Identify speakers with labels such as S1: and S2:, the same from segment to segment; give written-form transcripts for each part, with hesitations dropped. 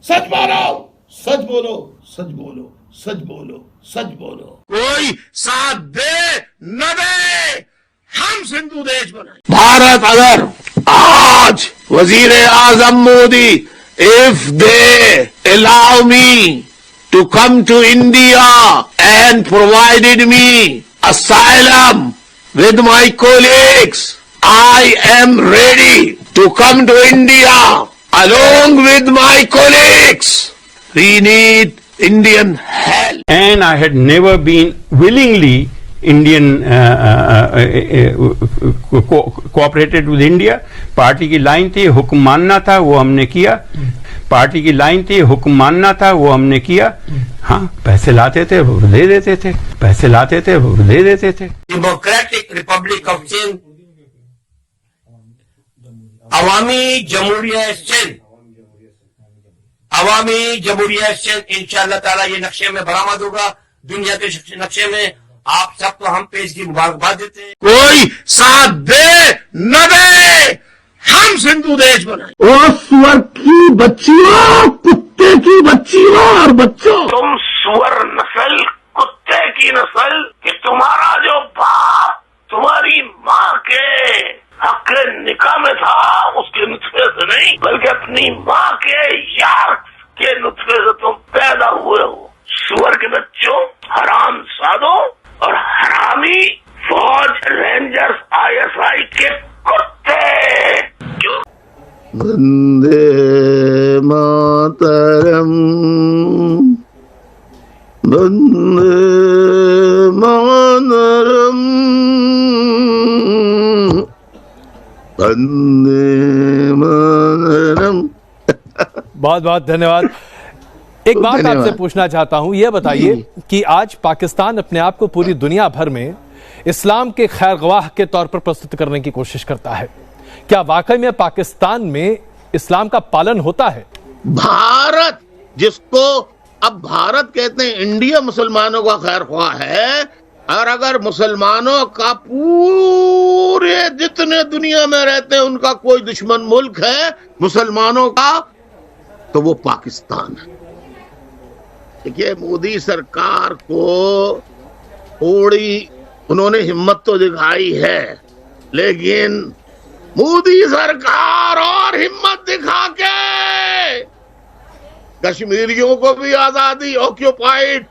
S1: सच बोलो, सच बोलो, सच बोलो, सच बोलो, सच बोलो। कोई साथ दे न दे, हम सिंधु देश बनाएंगे। भारत अगर आज वजीर आजम Modi, if they allow me to come to India and provided me asylum with my colleagues, I am ready to come to India along with my colleagues. We need Indian help.
S2: And I had never been willingly cooperated with India. Party की line थी, हुक्म मानना था, वो हमने किया। Party की line थी, हुक्म मानना था, वो हमने किया। हाँ, पैसे लाते थे, वो दे देते थे, पैसे लाते थे, वो दे देते थे।
S3: डेमोक्रेटिक रिपब्लिक ऑफ चीन, अवामी जमहूरियत चीन, अवामी जमहूरियत चीन इंशाअल्लाह ताला ये नक्शे में बरामद होगा, दुनिया के नक्शे में। आप सबको हम पेश की मुबारकबाद देते हैं। कोई साथ दे न दे, हम सिंधु देश बनाएं।
S1: ओ सुअर की बच्चियों, कुत्ते की बच्चियों और बच्चों, तुम सुअर नस्ल, कुत्ते की नस्ल, कि तुम्हारा जो बाप तुम्हारी माँ के हक निकाह में था, उसके नुत्फे से नहीं, बल्कि अपनी माँ के यार के नुत्फे से तुम पैदा हुए हो। सुअर के बच्चों, हराम सादों और हरामी फौज, रेंजर्स, ISI के कुत्ते। वंदे मातरम, वंदे मातरम, वंदे मातरम।
S4: बहुत बहुत धन्यवाद। एक बात आपसे पूछना चाहता हूं, यह बताइए कि आज पाकिस्तान अपने आप को पूरी दुनिया भर में इस्लाम के खैरगवाह के तौर पर प्रस्तुत करने की कोशिश करता है। क्या वाकई में पाकिस्तान में इस्लाम का पालन होता है?
S1: भारत, जिसको अब भारत कहते हैं, इंडिया मुसलमानों का खैरख्वाह है। और अगर मुसलमानों का पूरे जितने दुनिया में रहते हैं उनका कोई दुश्मन मुल्क है मुसलमानों का, तो वो पाकिस्तान है। देखिए, मोदी सरकार को थोड़ी उन्होंने हिम्मत तो दिखाई है, लेकिन मोदी सरकार और हिम्मत दिखा के कश्मीरियों को भी आजादी, ऑक्यूपाइड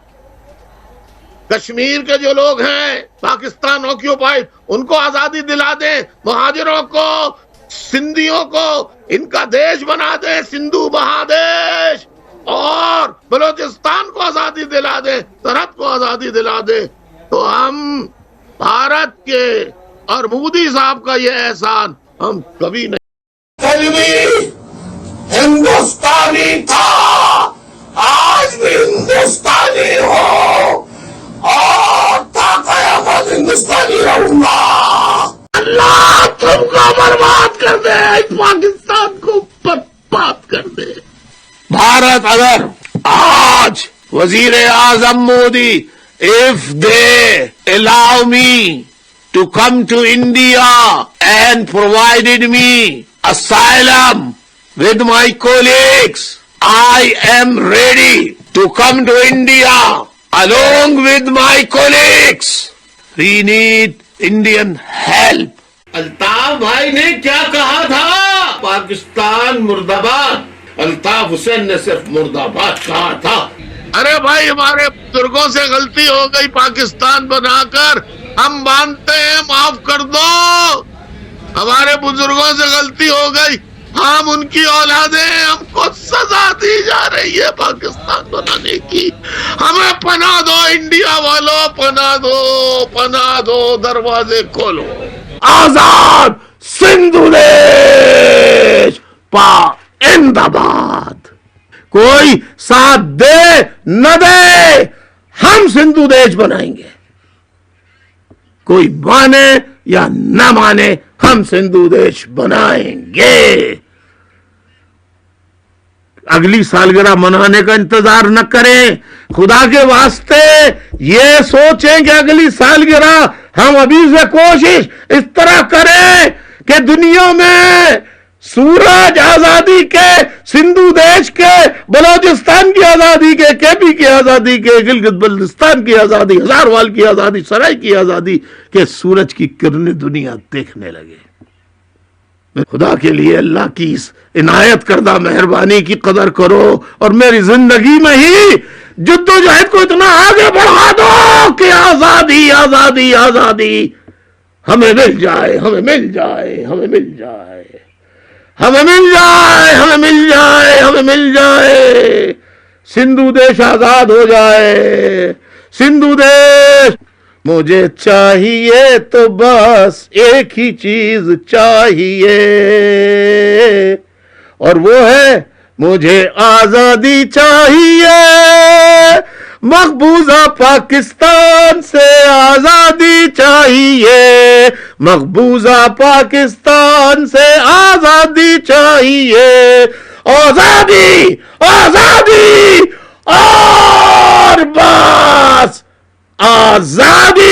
S1: कश्मीर के जो लोग हैं पाकिस्तान ऑक्यूपाइड, उनको आजादी दिला दें, मुहाजिरों को, सिंधियों को इनका देश बना दें, सिंधु महादेश, और बलोचिस्तान को आजादी दिला दे, सरहद को आजादी दिला दे, तो हम भारत के और मोदी साहब का ये एहसान हम कभी नहीं। हिंदुस्तानी था, आज भी हिंदुस्तानी हो और था कयामत हिंदुस्तानी रहूंगा। अल्लाह तुमको बर्बाद कर दे, पाकिस्तान को बर्बाद कर दे। भारत अगर आज वजीर आजम Modi, if they allow me to come to India and provided me asylum with my colleagues, I am ready to come to India along with my colleagues. We need Indian help. Altaf भाई ने क्या कहा था? पाकिस्तान मुर्दाबाद। अल्ताफ हुसैन ने सिर्फ मुर्दाबाद कहा था। अरे भाई, हमारे बुजुर्गों से गलती हो गई पाकिस्तान बनाकर, हम मानते हैं, माफ कर दो। हमारे बुजुर्गों से गलती हो गई, हम उनकी औलादे, हमको सजा दी जा रही है पाकिस्तान बनाने की। हमें पनाह दो, इंडिया वालों, पनाह दो, पनाह दो, दरवाजे खोलो। आजाद सिंधु देश जिंदाबाद। कोई साथ दे न दे, हम सिंधु देश बनाएंगे। कोई माने या न माने, हम सिंधु देश बनाएंगे। अगली सालगिरह मनाने का इंतजार न करें, खुदा के वास्ते ये सोचें कि अगली सालगिरह हम अभी से कोशिश इस तरह करें कि दुनिया में सूरज आजादी के, सिंधु देश के बलोचिस्तान की आजादी के, केपी की आजादी के, गिलगित बल्तिस्तान की आजादी, हजारवाल की आजादी, सराय की आजादी के सूरज की किरणें दुनिया देखने लगे। खुदा के लिए अल्लाह की इस इनायत करदा मेहरबानी की कदर करो और मेरी जिंदगी में ही जद्दोजहद को इतना आगे बढ़ा दो कि आजादी आजादी आजादी हमें मिल जाए, हमें मिल जाए, हमें मिल जाए, हमें मिल जाए, हमें मिल जाए, हमें मिल जाए। सिंधु देश आजाद हो जाए, सिंधु देश। मुझे चाहिए तो बस एक ही चीज चाहिए और वो है मुझे आजादी चाहिए। मकबूजा पाकिस्तान से आजादी चाहिए, मकबूजा पाकिस्तान से आजादी चाहिए। आजादी आजादी और बस आजादी।